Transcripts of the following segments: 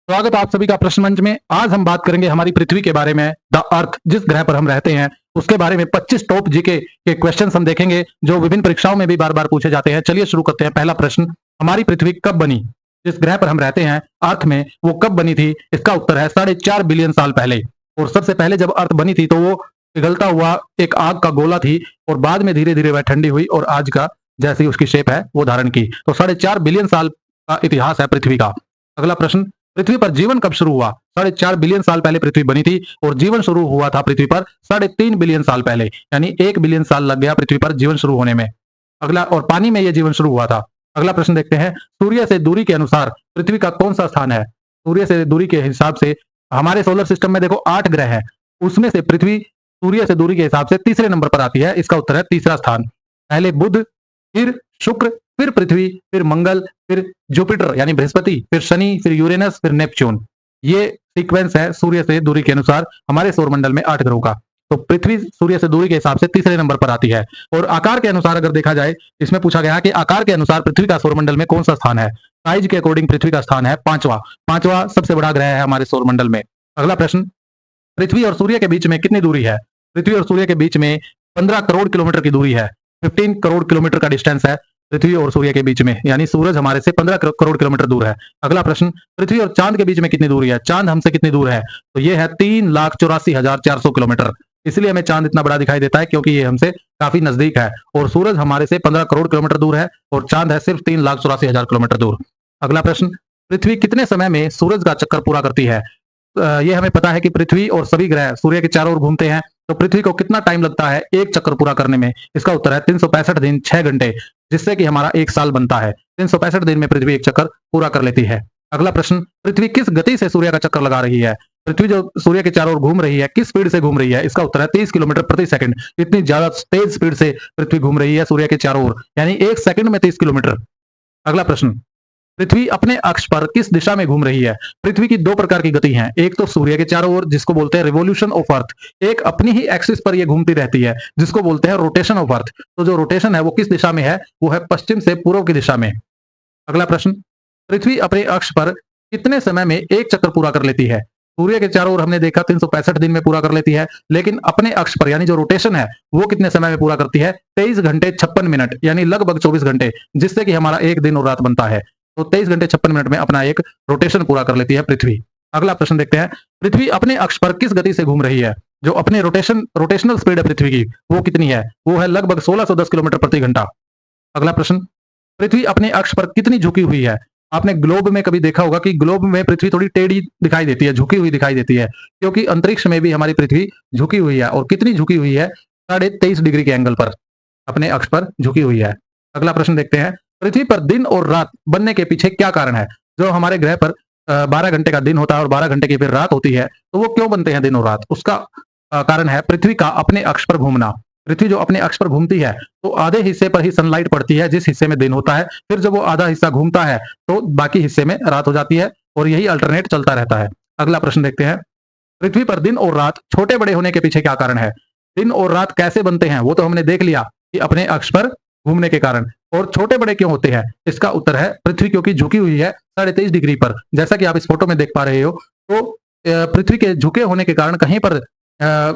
स्वागत है आप सभी का प्रश्न मंच में। आज हम बात करेंगे हमारी पृथ्वी के बारे में। द अर्थ, जिस ग्रह पर हम रहते हैं, उसके बारे में 25 टॉप जीके के क्वेश्चंस हम देखेंगे जो विभिन्न परीक्षाओं में भी बार बार पूछे जाते हैं। चलिए शुरू करते हैं। पहला प्रश्न, हमारी पृथ्वी कब बनी? जिस ग्रह पर हम रहते हैं अर्थ में, वो कब बनी थी? इसका उत्तर है 4.5 बिलियन साल पहले। और सबसे पहले जब अर्थ बनी थी तो वो पिघलता हुआ एक आग का गोला थी, और बाद में धीरे धीरे वह ठंडी हुई और आज का जैसी उसकी शेप है वो धारण की। तो 4.5 बिलियन साल का इतिहास है पृथ्वी का। अगला प्रश्न, पृथ्वी पर जीवन कब शुरू हुआ? 4.5 बिलियन साल पहले पृथ्वी बनी थी और जीवन शुरू हुआ था पृथ्वी पर 3.5 बिलियन साल पहले, यानी 1 बिलियन साल लग गया पृथ्वी पर जीवन शुरू होने में। अगला, और पानी में यह जीवन शुरू हुआ था। अगला प्रश्न देखते हैं, सूर्य से दूरी के अनुसार पृथ्वी का कौन सा स्थान है? सूर्य से दूरी के हिसाब से हमारे सोलर सिस्टम में देखो 8 ग्रह हैं, उसमें से पृथ्वी सूर्य से दूरी के हिसाब से तीसरे नंबर पर आती है। इसका उत्तर है तीसरा स्थान। पहले बुध, फिर शुक्र, फिर पृथ्वी, फिर मंगल, फिर जुपिटर यानी बृहस्पति, फिर शनि, फिर यूरेनस, फिर नेपच्यून। ये सीक्वेंस है सूर्य से दूरी के अनुसार हमारे सौरमंडल में 8 ग्रहों का। तो पृथ्वी सूर्य से दूरी के हिसाब से तीसरे नंबर पर आती है। और आकार के अनुसार अगर देखा जाए, इसमें पूछा गया कि आकार के अनुसार पृथ्वी का सौरमंडल में कौन सा स्थान है? साइज के अकॉर्डिंग पृथ्वी का स्थान है पांचवा। पांचवा सबसे बड़ा ग्रह है हमारे सौरमंडल में। अगला प्रश्न, पृथ्वी और सूर्य के बीच में कितनी दूरी है? पृथ्वी और सूर्य के बीच में 15 करोड़ किलोमीटर की दूरी है। 15 करोड़ किलोमीटर का डिस्टेंस है पृथ्वी और सूर्य के बीच में, यानी सूरज हमारे से 15 करोड़ किलोमीटर दूर है। अगला प्रश्न, पृथ्वी और चांद के बीच में कितनी दूरी है? चांद हमसे कितनी दूर है? तो ये है 3,84,400 किलोमीटर। इसलिए हमें चांद इतना बड़ा दिखाई देता है क्योंकि ये हमसे काफी नजदीक है, और सूरज हमारे से 15 करोड़ किलोमीटर दूर है और चांद है सिर्फ 3,84,000 किलोमीटर दूर। अगला प्रश्न, पृथ्वी कितने समय में सूरज का चक्कर पूरा करती है? ये हमें पता है कि पृथ्वी और सभी ग्रह सूर्य के चारों ओर घूमते हैं, तो पृथ्वी को कितना टाइम लगता है एक चक्कर पूरा करने में? इसका उत्तर है 365 दिन 6 घंटे, जिससे कि हमारा एक साल बनता है। 365 दिन में पृथ्वी एक चक्कर पूरा कर लेती है। अगला प्रश्न, पृथ्वी किस गति से सूर्य का चक्कर लगा रही है? पृथ्वी जो सूर्य के चारों ओर घूम रही है, किस स्पीड से घूम रही है? इसका उत्तर है 30 किलोमीटर प्रति सेकंड। इतनी ज्यादा तेज स्पीड से पृथ्वी घूम रही है सूर्य के चारों ओर, यानी एक सेकंड में 30 किलोमीटर। अगला प्रश्न, पृथ्वी अपने अक्ष पर किस दिशा में घूम रही है? पृथ्वी की दो प्रकार की गति है, एक तो सूर्य के चारों ओर जिसको बोलते हैं रिवोल्यूशन ऑफ अर्थ, एक अपनी ही एक्सिस पर ये घूमती रहती है जिसको बोलते हैं रोटेशन ऑफ अर्थ। तो जो रोटेशन है वो किस दिशा में है? वो है पश्चिम से पूर्व की दिशा में। अगला प्रश्न, पृथ्वी अपने अक्ष पर कितने समय में एक चक्कर पूरा कर लेती है? सूर्य के चारों ओर हमने देखा 365 दिन में पूरा कर लेती है, लेकिन अपने अक्ष पर यानी जो रोटेशन है वो कितने समय में पूरा करती है? 23 घंटे 56 मिनट, यानी लगभग 24 घंटे, जिससे कि हमारा एक दिन और रात बनता है। तो 23 घंटे 56 मिनट में अपना एक रोटेशन पूरा कर लेती है पृथ्वी। अगला प्रश्न देखते हैं, पृथ्वी अपने अक्ष पर किस गति से घूम रही है? जो अपने रोटेशनल स्पीड है पृथ्वी की, वो कितनी है? वो है लगभग 1610 किलोमीटर प्रति घंटा। अगला प्रश्न, पृथ्वी अपने अक्ष पर कितनी झुकी हुई है? आपने ग्लोब में कभी देखा होगा कि ग्लोब में पृथ्वी थोड़ी टेढ़ी दिखाई देती है, झुकी हुई दिखाई देती है, क्योंकि अंतरिक्ष में भी हमारी पृथ्वी झुकी हुई है। और कितनी झुकी हुई है? 23.5 डिग्री के एंगल पर अपने अक्ष पर झुकी हुई है। अगला प्रश्न देखते हैं, पृथ्वी पर दिन और रात बनने के पीछे क्या कारण है? जो हमारे ग्रह पर 12 घंटे का दिन होता है और 12 घंटे की फिर रात होती है, तो वो क्यों बनते हैं दिन और रात? उसका कारण है पृथ्वी का अपने अक्ष पर घूमना। पृथ्वी जो अपने अक्ष पर घूमती है तो आधे हिस्से पर ही सनलाइट पड़ती है जिस हिस्से में दिन होता है, फिर जब वो आधा हिस्सा घूमता है तो बाकी हिस्से में रात हो जाती है, और यही अल्टरनेट चलता रहता है। अगला प्रश्न देखते हैं, पृथ्वी पर दिन और रात छोटे बड़े होने के पीछे क्या कारण है? दिन और रात कैसे बनते हैं वो तो हमने देख लिया कि अपने अक्ष पर घूमने के कारण। और छोटे बड़े क्यों होते हैं? इसका उत्तर है पृथ्वी क्योंकि झुकी हुई है 23.5 डिग्री पर। जैसा कि आप इस फोटो में देख पा रहे हो, तो पृथ्वी के झुके होने के कारण कहीं पर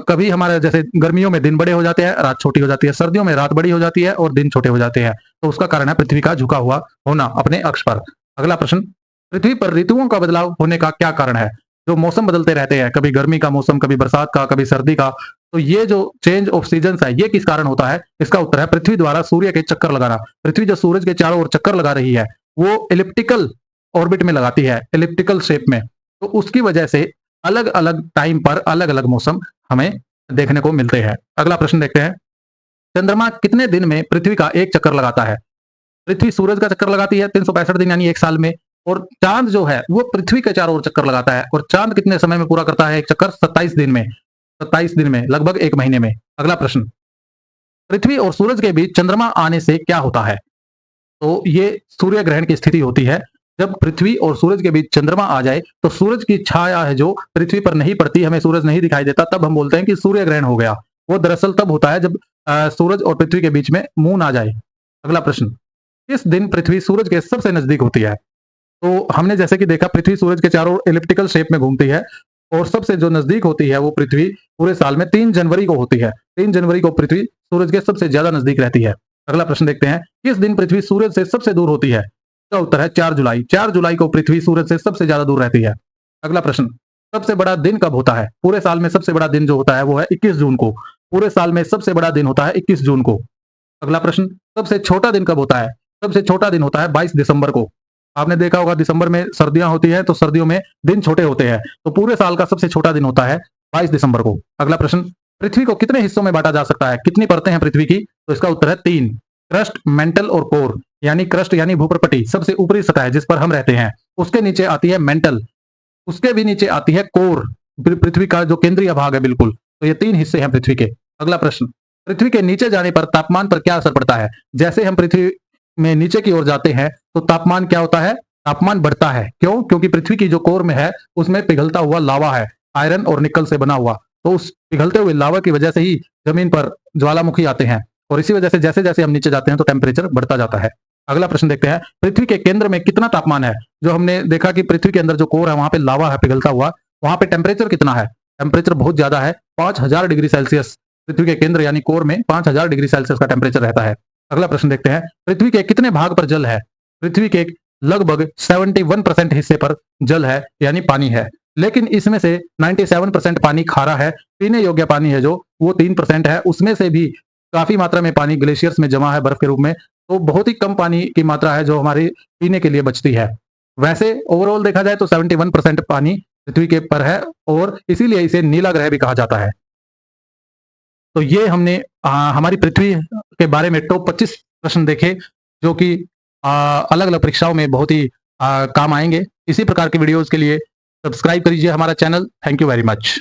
कभी हमारे जैसे गर्मियों में दिन बड़े हो जाते हैं, रात छोटी हो जाती है, सर्दियों में रात बड़ी हो जाती है और दिन छोटे हो जाते हैं। तो उसका कारण है पृथ्वी का झुका हुआ होना अपने अक्ष पर। अगला प्रश्न, पृथ्वी पर ऋतुओं का बदलाव होने का क्या कारण है? जो मौसम बदलते रहते हैं, कभी गर्मी का मौसम, कभी बरसात का, कभी सर्दी का, तो ये जो चेंज ऑफ सीजन है ये किस कारण होता है? इसका उत्तर है पृथ्वी द्वारा सूर्य के चक्कर लगाना। पृथ्वी जो सूरज के चारों ओर चक्कर लगा रही है वो इलिप्टिकल ऑर्बिट में लगाती है, इलिप्टिकल शेप में, तो उसकी वजह से अलग अलग टाइम पर अलग अलग मौसम हमें देखने को मिलते हैं। अगला प्रश्न देखते हैं, चंद्रमा कितने दिन में पृथ्वी का एक चक्कर लगाता है? पृथ्वी सूरज का चक्कर लगाती है 365 दिन यानी एक साल में, और चांद जो है वो पृथ्वी के चारों ओर चक्कर लगाता है, और चांद कितने समय में पूरा करता है एक चक्कर? 27 दिन में। 27 दिन में, लगभग एक महीने में। अगला प्रश्न, पृथ्वी और सूरज के बीच चंद्रमा आने से क्या होता है? तो ये सूर्य ग्रहण की स्थिति होती है। जब पृथ्वी और सूरज के बीच चंद्रमा आ जाए तो सूरज की छाया है जो पृथ्वी पर नहीं पड़ती, हमें सूरज नहीं दिखाई देता, तब हम बोलते हैं कि सूर्य ग्रहण हो गया। वो दरअसल तब होता है जब सूरज और पृथ्वी के बीच में मून आ जाए। अगला प्रश्न, किस दिन पृथ्वी सूरज के सबसे नजदीक होती है? तो हमने जैसे कि देखा पृथ्वी सूरज के चारों ओर एलिप्टिकल शेप में घूमती है और सबसे जो नजदीक होती है वो पृथ्वी पूरे साल में 3 जनवरी को होती है। 3 जनवरी को पृथ्वी सूरज के सबसे ज्यादा नजदीक रहती है। अगला प्रश्न देखते हैं, किस दिन पृथ्वी सूरज से सबसे दूर होती है? इसका उत्तर है 4 जुलाई। 4 जुलाई को पृथ्वी सूरज से सबसे ज्यादा दूर रहती है। अगला प्रश्न, सबसे बड़ा दिन कब होता है? पूरे साल में सबसे बड़ा दिन जो होता है वो है 21 जून को। पूरे साल में सबसे बड़ा दिन होता है 21 जून को। अगला प्रश्न, सबसे छोटा दिन कब होता है? सबसे छोटा दिन होता है 22 दिसंबर को। आपने देखा होगा दिसंबर में सर्दियां होती है तो सर्दियों में दिन छोटे होते हैं, तो पूरे साल का सबसे छोटा दिन होता है 22 दिसंबर को। अगला प्रश्न, पृथ्वी को कितने हिस्सों में बांटा जा सकता है? कितनी परतें हैं पृथ्वी की? तो इसका उत्तर है 3, क्रस्ट, मेंटल और कोर। यानी क्रस्ट यानी भूप्रपटी, सबसे ऊपरी सतह जिस पर हम रहते हैं, उसके नीचे आती है मेंटल, उसके भी नीचे आती है कोर, पृथ्वी का जो केंद्रीय भाग है बिल्कुल। तो ये 3 हिस्से हैं पृथ्वी के। अगला प्रश्न, पृथ्वी के नीचे जाने पर तापमान पर क्या असर पड़ता है? जैसे हम पृथ्वी में नीचे की ओर जाते हैं तो तापमान क्या होता है? तापमान बढ़ता है। क्यों? क्योंकि पृथ्वी की जो कोर में है उसमें पिघलता हुआ लावा है, आयरन और निकल से बना हुआ। तो उस पिघलते हुए लावा की वजह से ही जमीन पर ज्वालामुखी आते हैं और इसी वजह से जैसे जैसे हम नीचे जाते हैं तो टेम्परेचर बढ़ता जाता है। अगला प्रश्न देखते हैं, पृथ्वी के केंद्र में कितना तापमान है? जो हमने देखा कि पृथ्वी के अंदर जो कोर है वहां पे लावा है पिघलता हुआ, वहां पे टेम्परेचर कितना है? टेम्परेचर बहुत ज्यादा है, 5000 डिग्री सेल्सियस। पृथ्वी के केंद्र यानी कोर में 5000 डिग्री सेल्सियस का टेम्परेचर रहता है। अगला प्रश्न देखते हैं, पृथ्वी के कितने भाग पर जल है? पृथ्वी के लगभग 71% हिस्से पर जल है यानी पानी है, लेकिन इसमें से 97% पानी खारा है। पीने योग्य पानी है जो वो 3% है, उसमें से भी काफी मात्रा में पानी ग्लेशियर्स में जमा है बर्फ के रूप में। तो बहुत ही कम पानी की मात्रा है जो हमारी पीने के लिए बचती है। वैसे ओवरऑल देखा जाए तो 71% पानी पृथ्वी के पर है और इसीलिए इसे नीला ग्रह भी कहा जाता है। तो ये हमने हमारी पृथ्वी के बारे में टॉप 25 प्रश्न देखे जो कि अलग अलग परीक्षाओं में बहुत ही काम आएंगे। इसी प्रकार के वीडियोस के लिए सब्सक्राइब करिए हमारा channel. Thank you very much.